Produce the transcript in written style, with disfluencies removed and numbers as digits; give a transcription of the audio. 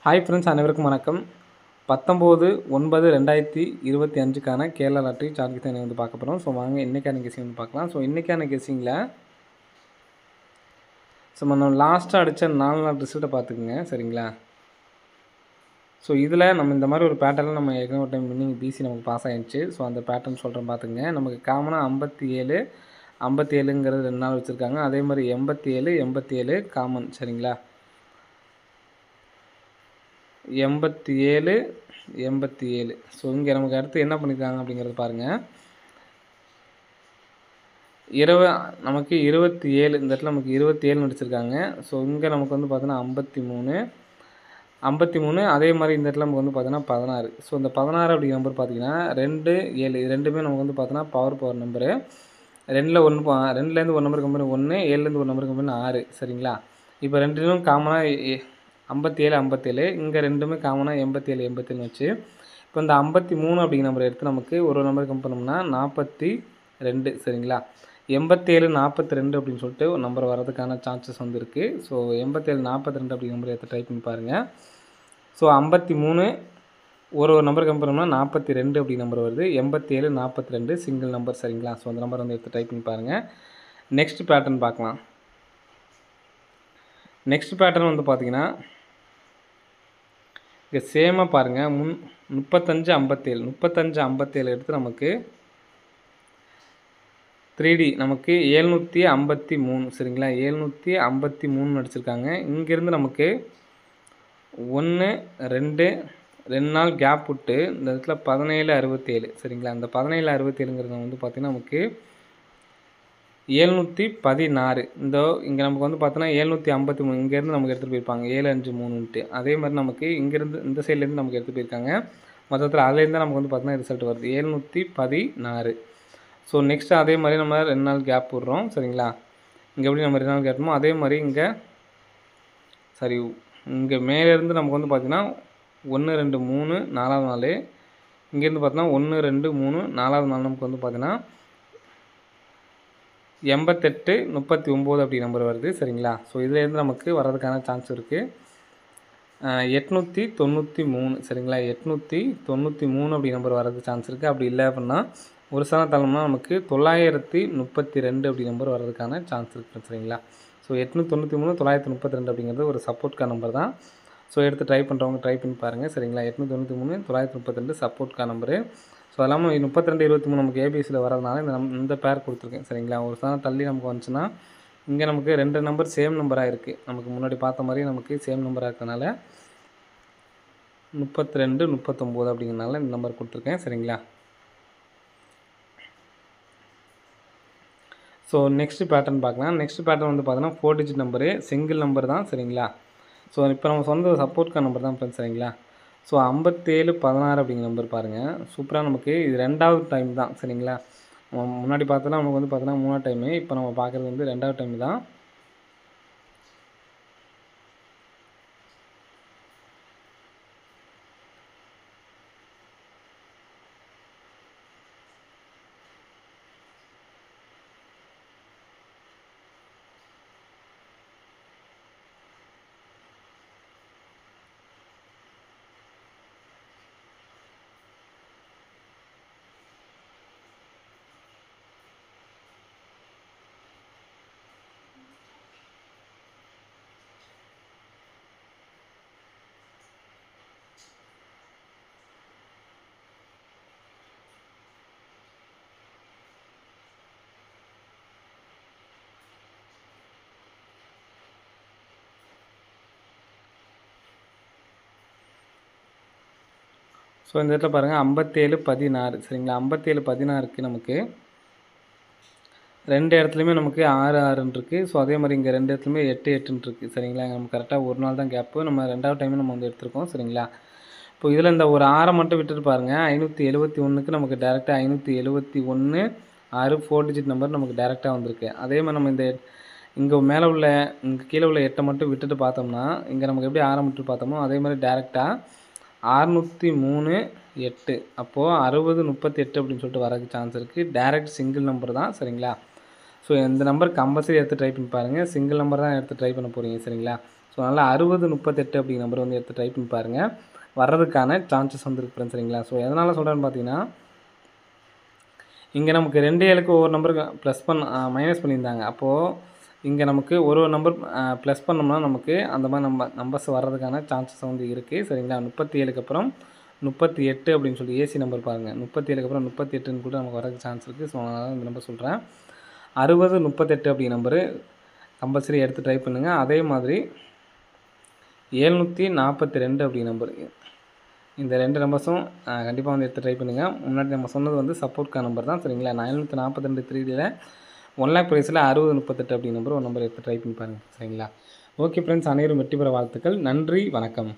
Hi friends, அனைவருக்கும் வணக்கம். 19/9/2025க்கான Kerala lottery charge தான் வந்து பார்க்க போகிறோம். ஸோ வாங்க இன்றைக்கான கெஸிங் வந்து பார்க்கலாம். ஸோ இன்றைக்கான கெஸிங்கில் நம்ம லாஸ்ட்டாக அடித்த 4 நாள் ரிசல்ட்டை பார்த்துக்குங்க, சரிங்களா? ஸோ இதில் நம்ம இந்த மாதிரி ஒரு பேட்டர்னில் நம்ம ஏற்கனவே ஒரு டைம் வின்னிங் பிசி நமக்கு பாஸ் ஆகிடுச்சு. ஸோ அந்த பேட்டர்ன் சொல்கிறேன் பார்த்துங்க. நமக்கு காமனாக 57ங்கிறது 2 நாள் வச்சுருக்காங்க. அதே மாதிரி 87 காமன், சரிங்களா? 87. ஸோ இங்கே நமக்கு அடுத்து என்ன பண்ணியிருக்காங்க அப்படிங்கிறது பாருங்கள். நமக்கு 27, இந்த இடத்துல நமக்கு 27 அடிச்சிருக்காங்க. ஸோ இங்கே நமக்கு வந்து பார்த்தோன்னா 53. அதே மாதிரி இந்த இடத்துல நமக்கு வந்து பார்த்தோன்னா 16. ஸோ இந்த 16 அப்படிங்கிற நம்பர் பார்த்தீங்கன்னா 2, 7 இது ரெண்டுமே நமக்கு வந்து பார்த்தோன்னா பவர் நம்பரு. 2லேருந்து ஒரு நம்பர் கம்பெனி 1, 7லேருந்து ஒரு நம்பர் கம்பெனி 6, சரிங்களா? இப்போ ரெண்டுலும் காமனாக 57. இங்கே ரெண்டுமே காமனாக 87 வச்சு இப்போ இந்த 53 அப்படிங்கிற நம்பர் எடுத்து நமக்கு ஒரு நம்பர் கம்பேர் பண்ணோம்னா 42, சரிங்களா? 87-42 அப்படின்னு சொல்லிட்டு ஒரு நம்பர் வரதுக்கான சான்சஸ் வந்து இருக்குது. ஸோ 87-42 அப்படிங்கிற நம்பர் எடுத்து ட்ரை பண்ணி பாருங்கள். ஸோ 53 ஒரு நம்பர் கம்பேர் பண்ணோம்னா 42 அப்படி நம்பர் வருது. 87-42 சிங்கிள் நம்பர், சரிங்களா? ஸோ அந்த நம்பர் வந்து எடுத்து ட்ரை பண்ணி பாருங்கள். நெக்ஸ்ட் பேட்டர்ன் பார்க்கலாம். நெக்ஸ்ட் பேட்டர்ன் வந்து பார்த்தீங்கன்னா இங்கே சேமாக பாருங்கள். 35-57 எடுத்து நமக்கு 3D நமக்கு 753, சரிங்களா? 753 அடிச்சிருக்காங்க. இங்கேருந்து நமக்கு 1, 2 நாள் கேப் விட்டு இந்த இடத்துல 17-67, சரிங்களா? இந்த 17-67ங்கிறது வந்து பார்த்திங்கன்னா நமக்கு 716. இங்கே நமக்கு வந்து பார்த்தோன்னா 753 இங்கேருந்து நமக்கு எடுத்துகிட்டு போயிருப்பாங்க 753ன்ட்டு. அதே மாதிரி நமக்கு இங்கேருந்து இந்த சைட்லேருந்து நமக்கு எடுத்துகிட்டு போயிருக்காங்க. மொத்தத்தில் அதுலேருந்து நமக்கு வந்து பார்த்தோன்னா ரிசல்ட் வருது 716. ஸோ நெக்ஸ்ட்டு அதே மாதிரி நம்ம 2 நாள் கேப் விட்றோம், சரிங்களா? இங்கே எப்படி நம்ம 2 நாள் கேட்போமோ அதே மாதிரி இங்கே மேலேருந்து நமக்கு வந்து பார்த்திங்கன்னா 1, 2, 3 4வது நாள். இங்கேருந்து பார்த்தோன்னா 1, 2, 3 4வது நாள் நமக்கு வந்து பார்த்திங்கன்னா 88-39 அப்படி நம்பர் வருது, சரிங்களா? ஸோ இதுலேருந்து நமக்கு வர்றதுக்கான சான்ஸ் இருக்குது. 893, சரிங்களா? 893 அப்படி நம்பர் வர்றதுக்கு சான்ஸ் இருக்குது. அப்படி இல்லை அப்படின்னா ஒரு ஸ்தானம் தள்ளோம்னா நமக்கு 932 அப்படி நம்பர் வர்றதுக்கான சான்ஸ் இருக்குது, சரிங்களா? ஸோ 893 932 அப்படிங்கிறது ஒரு சப்போர்ட்கான நம்பர் தான். ஸோ எடுத்து ட்ரை பண்ணுறவங்க ட்ரை பண்ணி பாருங்கள், சரிங்களா? 893 932 சப்போர்ட்கான நம்பரு. ஸோ அது இல்லாமல் 32-23 நமக்கு ஏபிஎஸ்சியில் வரதுனால இந்த பேர் கொடுத்துருக்கேன், சரிங்களா? ஒரு ஸ்தானம் தள்ளி நமக்கு வந்துச்சுன்னா இங்கே நமக்கு 2 நம்பர் சேம் நம்பராக இருக்குது. நமக்கு முன்னாடி பார்த்த மாதிரி நமக்கு சேம் நம்பராக இருக்கிறதுனால 32-39 அப்படிங்கிறனால இந்த நம்பர் கொடுத்துருக்கேன், சரிங்களா? ஸோ நெக்ஸ்ட் பேட்டர்ன் பார்க்கலாம். நெக்ஸ்ட் பேட்டர்ன் வந்து பார்த்தோன்னா 4 டிஜிட் நம்பரு, சிங்கிள் நம்பர் தான், சரிங்களா? ஸோ இப்போ நம்ம சொந்த சப்போர்ட்கான நம்பர் தான் ஃப்ரெண்ட்ஸ், சரிங்களா? ஸோ 57-16 அப்படிங்கிற நம்பர் பாருங்கள். சூப்பராக நமக்கு இது 2வது டைம் தான், சரிங்களா? முன்னாடி பார்த்தோன்னா நமக்கு வந்து பார்த்தோன்னா 3வது டைமு. இப்போ நம்ம பார்க்குறது வந்து 2வது டைம் தான். ஸோ இந்த இடத்துல பாருங்கள் 57-16, சரிங்களா? 57-16க்கு நமக்கு 2 இடத்துலையுமே நமக்கு 6-6ன்னு இருக்குது. ஸோ அதே மாதிரி இங்கே 2 இடத்துலையுமே 8-8ன்னு இருக்குது, சரிங்களா? நமக்கு கரெக்டாக ஒரு நாள் தான் கேப்பு. நம்ம 2வது டைமும் நம்ம வந்து எடுத்துருக்கோம், சரிங்களா? இப்போ இதில் இந்த ஒரு 6 மட்டும் விட்டுட்டு பாருங்கள். 571க்கு நமக்கு டேரெக்டாக 571 6 4 டிஜிட் நம்பர் நமக்கு டேரெக்டாக வந்திருக்கு. அதே மாதிரி நம்ம இங்கே மேலே உள்ள இங்கே கீழே உள்ள 8 மட்டும் விட்டுட்டு பார்த்தோம்னா இங்கே நமக்கு எப்படி 6 மட்டும் பார்த்தோமோ அதே மாதிரி டேரெக்டாக 603 8 அப்போது 60-38 அப்படின்னு சொல்லிட்டு வரதுக்கு சான்ஸ் இருக்குது. டேரெக்ட் சிங்கிள் நம்பர் தான், சரிங்களா? ஸோ இந்த நம்பர் கம்பல்சரி எடுத்து ட்ரை பண்ணி பாருங்கள். சிங்கிள் நம்பர் தான் எடுத்து ட்ரை பண்ண போகிறீங்க, சரிங்களா? ஸோ அதனால் 60 38 அப்படிங்கிற நம்பர் வந்து எடுத்து ட்ரை பண்ணி பாருங்கள். வர்றதுக்கான சான்சஸ் வந்து இருக்கு ஃப்ரெண்ட்ஸ். சரிங்களா? ஸோ எதனால் சொல்கிறேன்னு பார்த்தீங்கன்னா, இங்கே நமக்கு 2 ஏழுக்கு ஒவ்வொரு நம்பருக்கு ப்ளஸ் மைனஸ் பண்ணியிருந்தாங்க. அப்போது இங்கே நமக்கு ஒரு நம்பர் ப்ளஸ் பண்ணோம்னா நமக்கு அந்த மாதிரி நம்பர்ஸ் வர்றதுக்கான சான்சஸ் வந்து இருக்குது. சரிங்களா? 37க்கு அப்புறம் 38 அப்படின்னு சொல்லி ஏசி நம்பர் பாருங்கள். 37க்கு அப்புறம் 38ன்னு கூட நமக்கு வரதுக்கு சான்ஸ் இருக்குது. ஸோ அதனால் இந்த நம்பர் சொல்கிறேன். 60 38 அப்படிங்கிற நம்பரு கம்பல்சரி எடுத்து ட்ரை பண்ணுங்கள். அதே மாதிரி 742 அப்படிங்கிற நம்பர், இந்த 2 நம்பர்ஸும் கண்டிப்பாக வந்து எடுத்து ட்ரை பண்ணுங்கள். முன்னாடி நம்ம சொன்னது வந்து சப்போர்ட்கான நம்பர் தான். சரிங்களா? 742 3Dயில் 1 லேக் ப்ரைஸில் 60 38 அப்படிங்கிற நம்பர் ஒரு நம்பர் எடுத்து ட்ரை பண்ணி பாருங்கள். சரிங்களா? ஓகே ஃப்ரெண்ட்ஸ், அனைவரும் வெற்றி பெற வாழ்த்துக்கள். நன்றி, வணக்கம்.